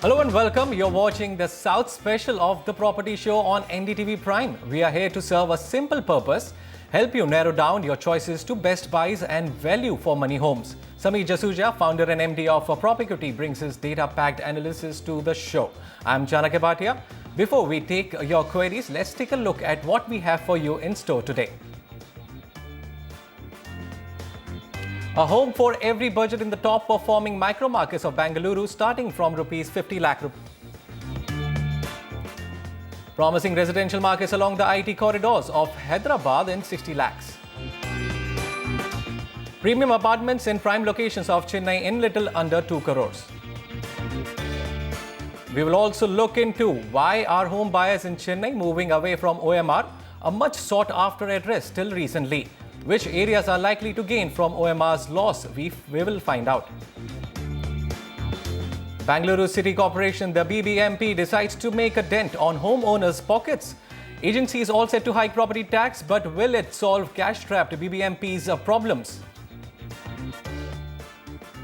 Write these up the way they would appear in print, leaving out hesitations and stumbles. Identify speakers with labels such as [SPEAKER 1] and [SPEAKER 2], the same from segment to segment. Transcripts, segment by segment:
[SPEAKER 1] Hello and welcome. You're watching the South special of the Property Show on NDTV Prime. We are here to serve a simple purpose, help you narrow down your choices to best buys and value for money homes. Sameer Jasuja, founder and MD of Property, brings his data-packed analysis to the show. I'm Chanakya Bhatia. Before we take your queries, let's take a look at what we have for you in store today. A home for every budget in the top performing micro markets of Bengaluru, starting from rupees 50 lakh. Promising residential markets along the IT corridors of Hyderabad in 60 lakhs. Premium apartments in prime locations of Chennai in little under 2 crores. We will also look into why are home buyers in Chennai moving away from OMR, a much sought after address till recently. Which areas are likely to gain from OMR's loss? We will find out. Bengaluru City Corporation, the BBMP, decides to make a dent on homeowners' pockets. Agency is all set to hike property tax, but will it solve cash-strapped BBMP's problems?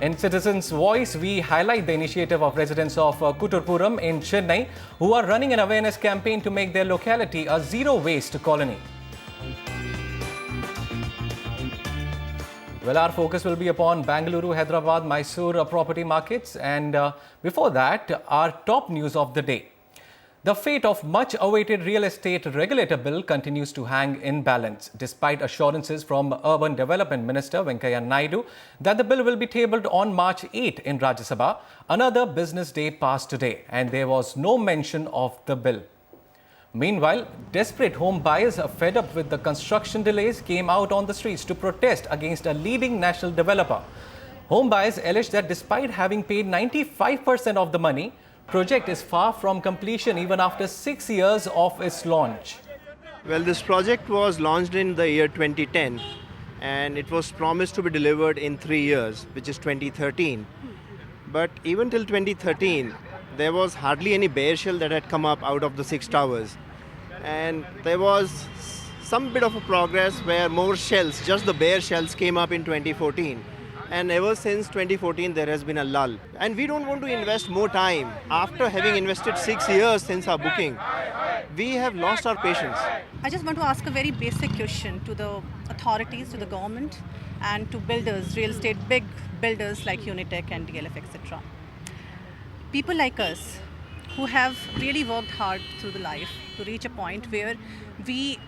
[SPEAKER 1] In Citizens' Voice, we highlight the initiative of residents of Kutturpuram in Chennai, who are running an awareness campaign to make their locality a zero-waste colony. Well, our focus will be upon Bengaluru, Hyderabad, Mysore property markets. And before that, our top news of the day. The fate of much-awaited real estate regulator bill continues to hang in balance, despite assurances from Urban Development Minister Venkaiah Naidu that the bill will be tabled on March 8 in Rajya Sabha. Another business day passed today, and there was no mention of the bill. Meanwhile, desperate home buyers fed up with the construction delays came out on the streets to protest against a leading national developer. Home buyers allege that despite having paid 95% of the money, project is far from completion even after 6 years of its launch.
[SPEAKER 2] Well, this project was launched in the year 2010 and it was promised to be delivered in 3 years, which is 2013. But even till 2013, there was hardly any bare shell that had come up out of the 6 towers. And there was some bit of a progress where more shells, just the bare shells, came up in 2014. And ever since 2014, there has been a lull. And we don't want to invest more time. After having invested 6 years since our booking, we have lost our patience.
[SPEAKER 3] I just want to ask a very basic question to the authorities, to the government, and to builders, real estate, big builders like Unitech and DLF, etc. People like us who have really worked hard through the life to reach a point where we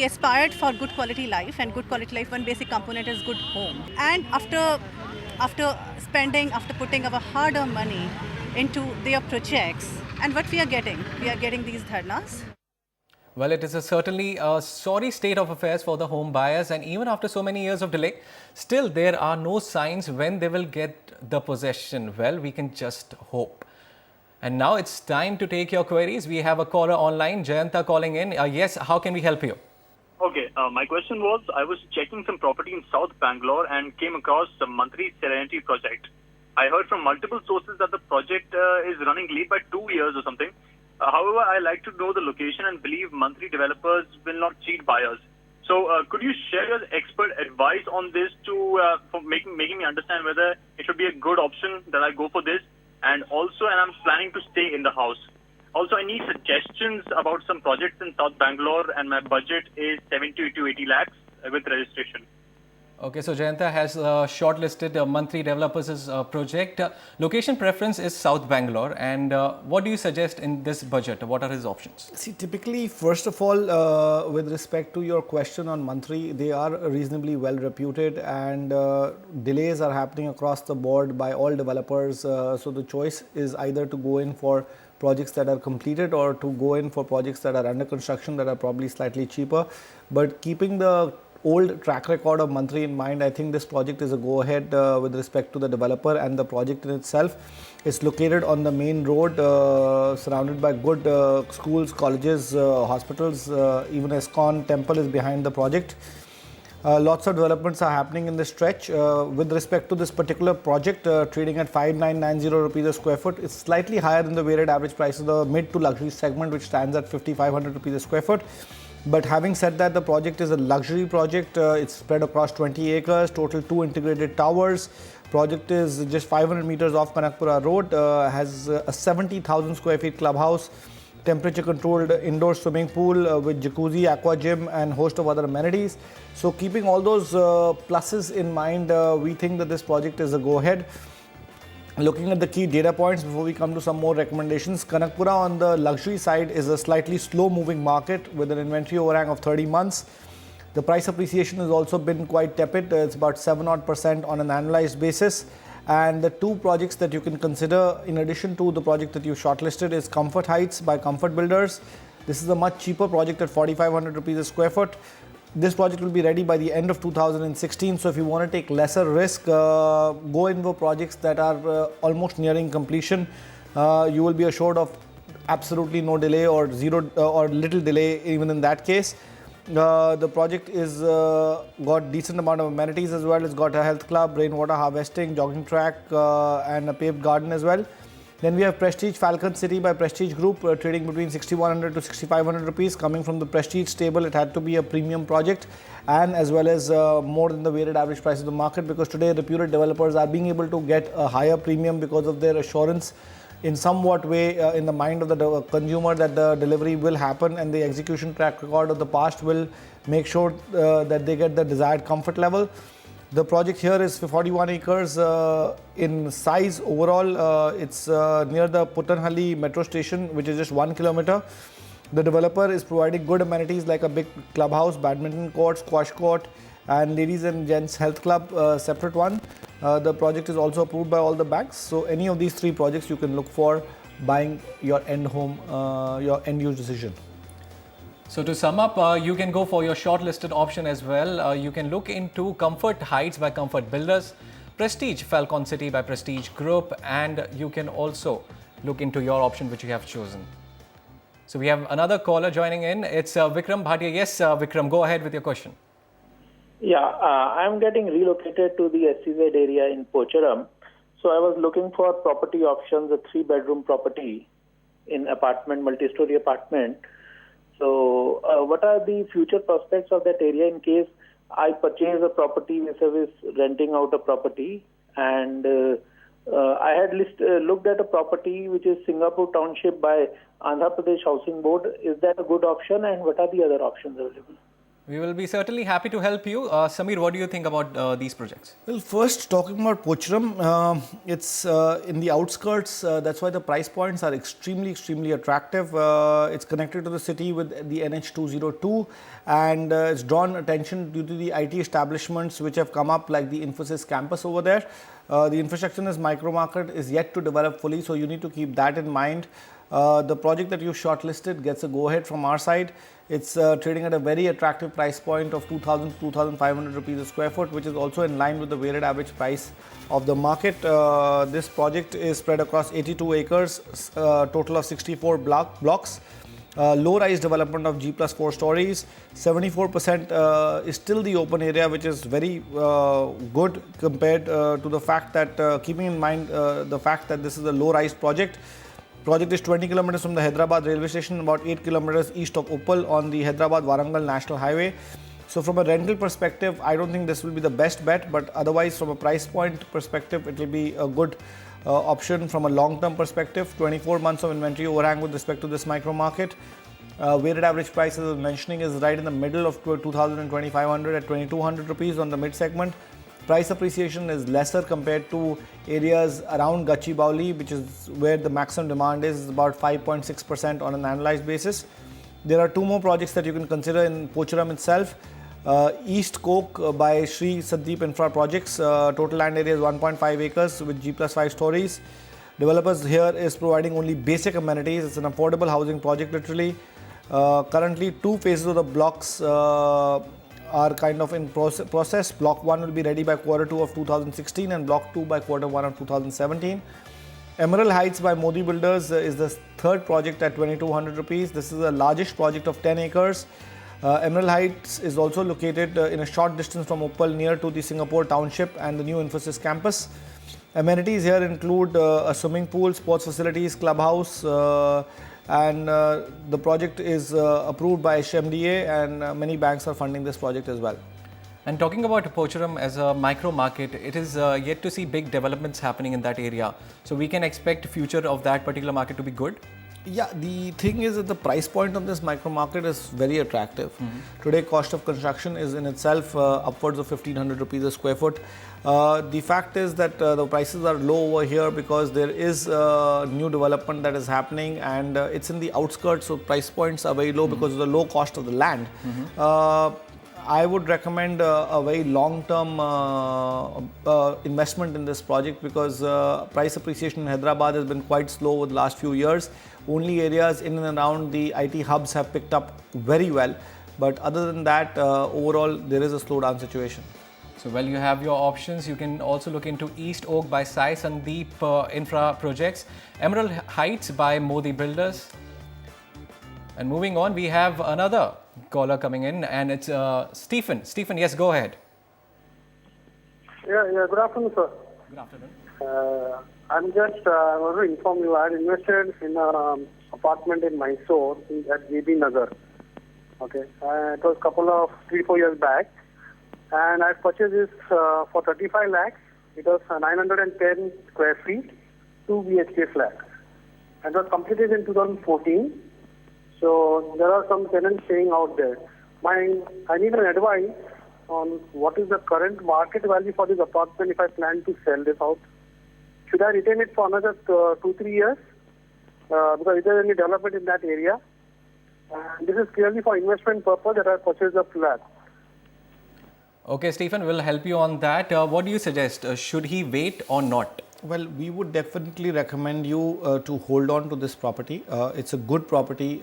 [SPEAKER 3] aspired for good quality life, and good quality life, one basic component is good home. And after putting our hard-earned money into their projects, and what we are getting these dharnas.
[SPEAKER 1] Well, it is certainly a sorry state of affairs for the home buyers, and even after so many years of delay, still there are no signs when they will get the possession. Well, we can just hope. And now it's time to take your queries. We have a caller online, Jayanta, calling in. Yes, how can we help you?
[SPEAKER 4] Okay, my question was, I was checking some property in South Bangalore and came across the Mantri Serenity project. I heard from multiple sources that the project is running late by 2 years or something. However, I like to know the location and believe monthly developers will not cheat buyers. So, could you share your expert advice on this for making me understand whether it should be a good option that I go for this, and I'm planning to stay in the house. Also, I need suggestions about some projects in South Bangalore, and my budget is 70 to 80 lakhs with registration.
[SPEAKER 1] Okay, so Jayanta has shortlisted monthly developers' project. Location preference is South Bangalore. And what do you suggest in this budget? What are his options?
[SPEAKER 5] See, typically, first of all, with respect to your question on Mantri, they are reasonably well reputed, and delays are happening across the board by all developers. So the choice is either to go in for projects that are completed or to go in for projects that are under construction that are probably slightly cheaper. But keeping the old track record of Mantri in mind, I think this project is a go-ahead with respect to the developer, and the project in itself is located on the main road, surrounded by good schools, colleges, hospitals. Even ISKCON temple is behind the project. Lots of developments are happening in this stretch. With respect to this particular project, trading at 5990 rupees a square foot, it's slightly higher than the weighted average price of the mid to luxury segment, which stands at 5500 rupees a square foot. But having said that, the project is a luxury project. It's spread across 20 acres, total 2 integrated towers. Project is just 500 meters off Kanakpura Road, has a 70,000 square feet clubhouse, temperature controlled indoor swimming pool with jacuzzi, aqua gym and host of other amenities. So keeping all those pluses in mind, we think that this project is a go-ahead. Looking at the key data points before we come to some more recommendations, Kanakpura on the luxury side is a slightly slow-moving market with an inventory overhang of 30 months. The price appreciation has also been quite tepid. It's about 7% on an annualized basis. And the two projects that you can consider in addition to the project that you shortlisted is Comfort Heights by Comfort Builders. This is a much cheaper project at 4,500 rupees a square foot. This project will be ready by the end of 2016. So if you want to take lesser risk, go in for projects that are almost nearing completion. You will be assured of absolutely no delay or zero or little delay even in that case. The project is got decent amount of amenities as well. It's got a health club, rainwater harvesting, jogging track and a paved garden as well. Then we have Prestige Falcon City by Prestige Group, trading between 6,100 to 6,500 rupees. Coming from the Prestige stable, it had to be a premium project and as well as more than the weighted average price of the market, because today reputed developers are being able to get a higher premium because of their assurance in somewhat way in the mind of the consumer that the delivery will happen, and the execution track record of the past will make sure that they get the desired comfort level. The project here is 41 acres in size overall. It's near the Puttanhalli metro station, which is just 1 kilometer. The developer is providing good amenities like a big clubhouse, badminton court, squash court, and ladies and gents health club, separate one. The project is also approved by all the banks. So any of these three projects you can look for buying your end home, your end use decision.
[SPEAKER 1] So to sum up, you can go for your shortlisted option as well. You can look into Comfort Heights by Comfort Builders, Prestige Falcon City by Prestige Group, and you can also look into your option which you have chosen. So we have another caller joining in. It's Vikram Bhatia. Yes, Vikram, go ahead with your question.
[SPEAKER 6] Yeah, I'm getting relocated to the SEZ area in Pocharam. So I was looking for property options, a 3-bedroom property in apartment, multi-story apartment. So what are the future prospects of that area in case I purchase a property vis-a-vis renting out a property? And I had looked at a property which is Singapore Township by Andhra Pradesh Housing Board. Is that a good option, and what are the other options available?
[SPEAKER 1] We will be certainly happy to help you. Samir, what do you think about these projects?
[SPEAKER 5] Well, first talking about Pocharam, it's in the outskirts. That's why the price points are extremely attractive. It's connected to the city with the NH 202, and it's drawn attention due to the IT establishments which have come up, like the Infosys campus over there. The infrastructure in this micro market is yet to develop fully, so you need to keep that in mind. The project that you shortlisted gets a go-ahead from our side. It's trading at a very attractive price point of 2,000 to 2,500 rupees a square foot, which is also in line with the weighted average price of the market. This project is spread across 82 acres, total of 64 blocks. Low-rise development of G plus 4 stories. 74% is still the open area, which is very good compared to the fact that, keeping in mind the fact that this is a low-rise project. Project is 20 kilometers from the Hyderabad railway station, about 8 kilometers east of Uppal on the Hyderabad-Warangal National Highway. So from a rental perspective, I don't think this will be the best bet, but otherwise from a price point perspective, it will be a good option from a long-term perspective. 24 months of inventory overhang with respect to this micro market. Weighted average price, as I was mentioning, is right in the middle of 2,000 and 2,500 at 2,200 rupees on the mid-segment. Price appreciation is lesser compared to areas around Gachibowli, which is where the maximum demand is about 5.6% on an annualized basis. There are two more projects that you can consider in Pocharam itself. East Coke by Sri Sandeep Infra Projects. Total land area is 1.5 acres with G plus 5 stories. Developers here is providing only basic amenities. It's an affordable housing project literally. Currently, two phases of the blocks are kind of in process. Block 1 will be ready by Q2 of 2016 and Block 2 by Q1 of 2017. Emerald Heights by Modi Builders is the third project at 2,200 rupees. This is the largest project of 10 acres. Emerald Heights is also located in a short distance from Uppal, near to the Singapore Township and the new Infosys campus. Amenities here include a swimming pool, sports facilities, clubhouse, and the project is approved by HMDA, and many banks are funding this project as well.
[SPEAKER 1] And talking about Pocharam as a micro market, it is yet to see big developments happening in that area. So we can expect future of that particular market to be good.
[SPEAKER 5] Yeah, the thing is that the price point of this micro market is very attractive. Today, cost of construction is in itself upwards of 1500 rupees a square foot. The fact is that the prices are low over here because there is new development that is happening, and it's in the outskirts, so price points are very low because of the low cost of the land. I would recommend a very long-term investment in this project because price appreciation in Hyderabad has been quite slow over the last few years. Only areas in and around the IT hubs have picked up very well. But other than that, overall, there is a slowdown situation.
[SPEAKER 1] So, well, you have your options. You can also look into East Oak by Sai Sandeep Infra Projects, Emerald Heights by Modi Builders. And moving on, we have another caller coming in, and it's Stephen. Stephen, yes, go ahead.
[SPEAKER 7] Yeah, good afternoon, sir.
[SPEAKER 1] Good afternoon.
[SPEAKER 7] I want to inform you, I had invested in an apartment in Mysore at JB Nagar. Okay, it was 3-4 years back, and I purchased this for 35 lakhs. It was 910 square feet, 2 BHK flat. It was completed in 2014. So there are some tenants staying out there. I need an advice on what is the current market value for this apartment if I plan to sell this out. Should I retain it for another 2-3 years? Because is there any development in that area? This is clearly for investment purpose that I purchased the flat.
[SPEAKER 5] Okay, Stephen, we'll help you on that. What do you suggest? Should he wait or not? Well, we would definitely recommend you to hold on to this property. It's a good property.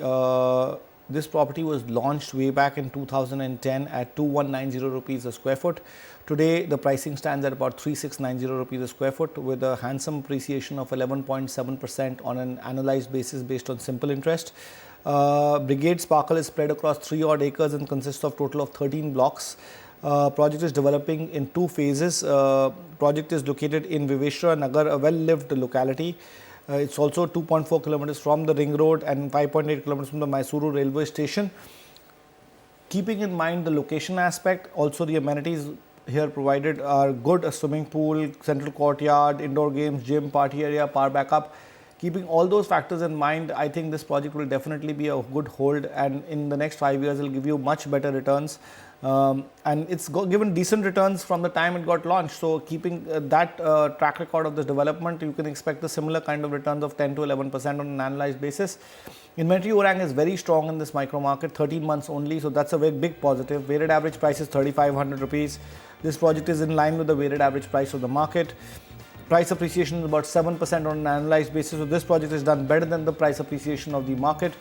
[SPEAKER 5] This property was launched way back in 2010 at 2190 rupees a square foot. Today, the pricing stands at about 3690 rupees a square foot with a handsome appreciation of 11.7% on an annualized basis based on simple interest. Brigade Sparkle is spread across 3 odd acres and consists of total of 13 blocks. Project is developing in 2 phases. Project is located in Viveshwara Nagar, a well-lived locality. It's also 2.4 kilometers from the ring road and 5.8 kilometers from the Mysuru railway station. Keeping in mind the location aspect, also the amenities here provided are good: a swimming pool, central courtyard, indoor games, gym, party area, power backup. Keeping all those factors in mind, I think this project will definitely be a good hold, and in the next 5 years, it will give you much better returns. And it's given decent returns from the time it got launched. So keeping that track record of this development, you can expect the similar kind of returns of 10 to 11% on an annualized basis. Inventory orang is very strong in this micro market, 13 months only. So that's a very big positive. Weighted average price is 3,500 rupees. This project is in line with the weighted average price of the market. Price appreciation is about 7% on an annualized basis. So this project is done better than the price appreciation of the market.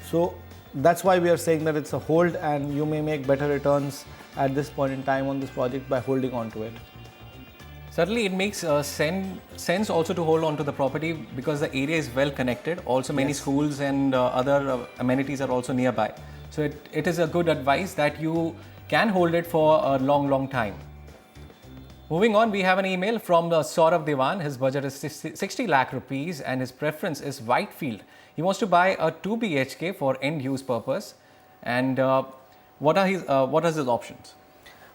[SPEAKER 5] So that's why we are saying that it's a hold, and you may make better returns at this point in time on this project by holding on to it.
[SPEAKER 1] Certainly, it makes sense also to hold on to the property because the area is well connected. Also, many schools and other amenities are also nearby. So it is a good advice that you can hold it for a long time. Moving on, we have an email from Saurav Devan. His budget is 60 lakh rupees and his preference is Whitefield. He wants to buy a 2 BHK for end-use purpose. And what are his options?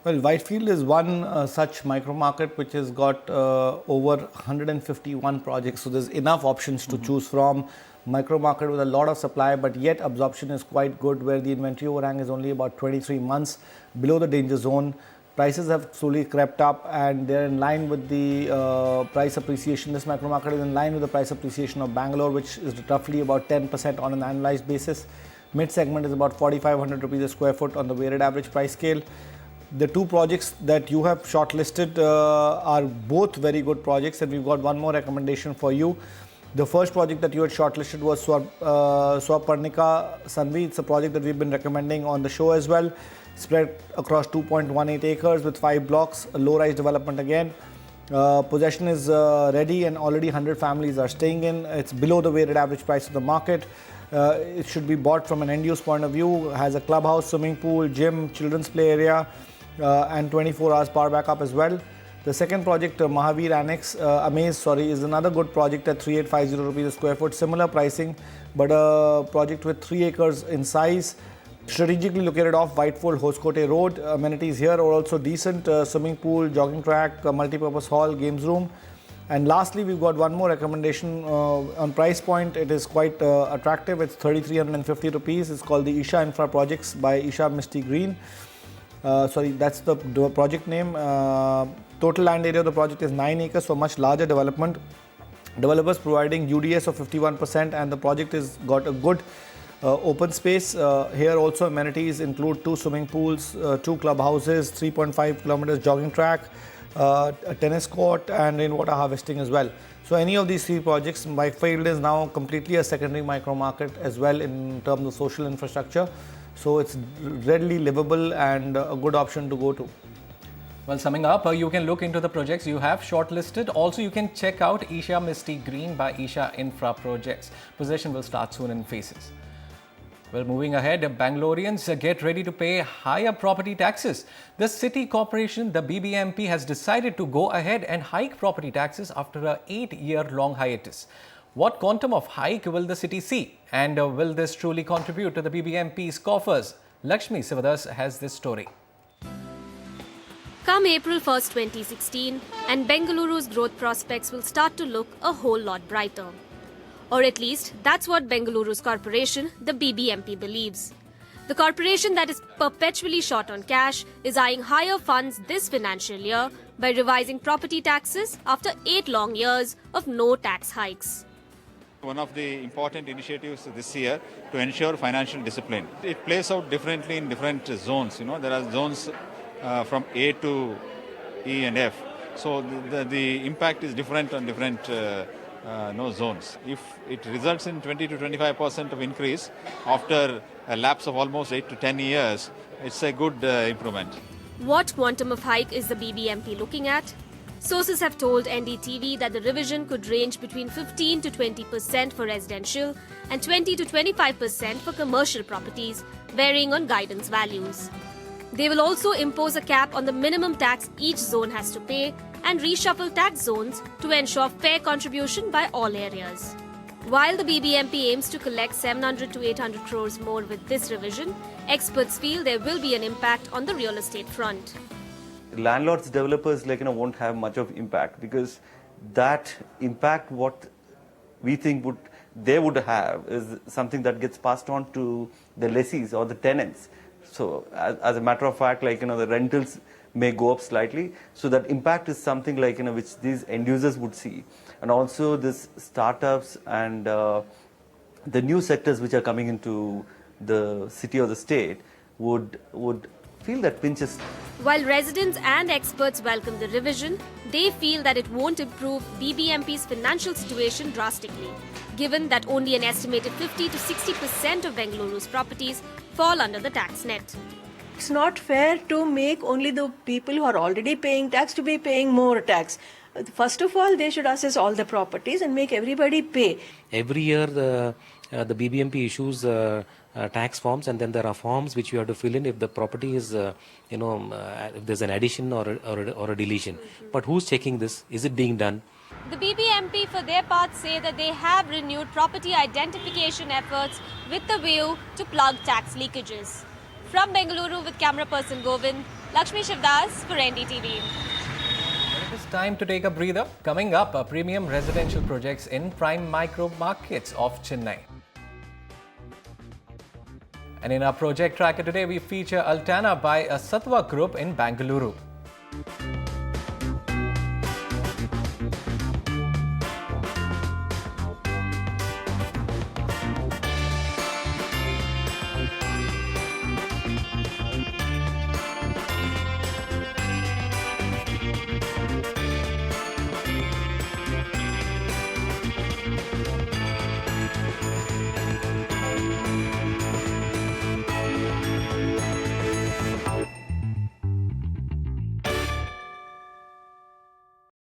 [SPEAKER 5] Well, Whitefield is one such micro market which has got over 151 projects. So there's enough options to choose from. Micro market with a lot of supply, but yet absorption is quite good, where the inventory overhang is only about 23 months below the danger zone. Prices have slowly crept up and they're in line with the price appreciation. This micro market is in line with the price appreciation of Bangalore, which is roughly about 10% on an annualized basis. Mid segment is about 4,500 rupees a square foot on the weighted average price scale. The 2 projects that you have shortlisted are both very good projects, and we've got one more recommendation for you. The first project that you had shortlisted was Swaparnika Sanvi. It's a project that we've been recommending on the show as well. Spread across 2.18 acres with 5 blocks, a low-rise development again. Possession is ready and already 100 families are staying in. It's below the weighted average price of the market. It should be bought from an end-use point of view. Has a clubhouse, swimming pool, gym, children's play area, and 24 hours power backup as well. The second project, Mahavir Annex, Amaze, is another good project at 3850 rupees a square foot. Similar pricing, but a project with 3 acres in size. Strategically located off Whitefold Hoskote Road. Amenities here are also decent. Swimming pool, jogging track, multi-purpose hall, games room. And lastly, we've got one more recommendation on price point. It is quite attractive. It's 3,350 rupees. It's called the Isha Infra Projects by Isha Misty Green. That's the project name. Total land area of the project is 9 acres, so much larger development. Developers providing UDS of 51%, and the project has got a good open space. Here also amenities include 2 swimming pools, 2 clubhouses, 3.5 kilometers jogging track, a tennis court, and rainwater harvesting as well. So any of these 3 projects, Whitefield is now completely a secondary micro market as well in terms of social infrastructure. So it's readily livable and a good option to go to.
[SPEAKER 1] Well, summing up, you can look into the projects you have shortlisted. Also, you can check out Isha Misty Green by Isha Infra Projects. Possession will start soon in phases. Well, moving ahead, Bangaloreans get ready to pay higher property taxes. The city corporation, the BBMP, has decided to go ahead and hike property taxes after an 8-year-long hiatus. What quantum of hike will the city see? And will this truly contribute to the BBMP's coffers? Lakshmi Sivadas has this story.
[SPEAKER 8] Come April 1st, 2016, and Bengaluru's growth prospects will start to look a whole lot brighter. Or at least, that's what Bengaluru's corporation, the BBMP, believes. The corporation that is perpetually short on cash is eyeing higher funds this financial year by revising property taxes after 8 long years of no tax hikes.
[SPEAKER 9] One of the important initiatives this year to ensure financial discipline. It plays out differently in different zones. There are zones from A to E and F. So the impact is different on different zones. If it results in 20 to 25% of increase after a lapse of almost 8 to 10 years, it's a good improvement.
[SPEAKER 8] What quantum of hike is the BBMP looking at? Sources have told NDTV that the revision could range between 15 to 20% for residential and 20 to 25% for commercial properties, varying on guidance values. They will also impose a cap on the minimum tax each zone has to pay and reshuffle tax zones to ensure fair contribution by all areas. While the BBMP aims to collect 700 to 800 crores more with this revision, experts feel there will be an impact on the real estate front.
[SPEAKER 10] Landlords, developers won't have much of impact, because that impact what we think they would have is something that gets passed on to the lessees or the tenants. So as a matter of fact, the rentals may go up slightly. So that impact is something which these end users would see. And also this startups and the new sectors which are coming into the city or the state would feel that pinches.
[SPEAKER 8] While residents and experts welcome the revision, they feel that it won't improve BBMP's financial situation drastically, given that only an estimated 50 to 60% of Bengaluru's properties fall under the tax net.
[SPEAKER 11] It's not fair to make only the people who are already paying tax to be paying more tax. First of all, they should assess all the properties and make everybody pay.
[SPEAKER 12] Every year, the BBMP issues tax forms, and then there are forms which you have to fill in if the property is, if there's an addition or a deletion. But who's checking this? Is it being done?
[SPEAKER 8] The BBMP, for their part, say that they have renewed property identification efforts with the view to plug tax leakages. From Bengaluru with camera person Govind, Lakshmi Shivdas for NDTV.
[SPEAKER 1] It is time to take a breather. Coming up, premium residential projects in prime micro markets of Chennai. And in our project tracker today, we feature Altana by a Sattva Group in Bengaluru.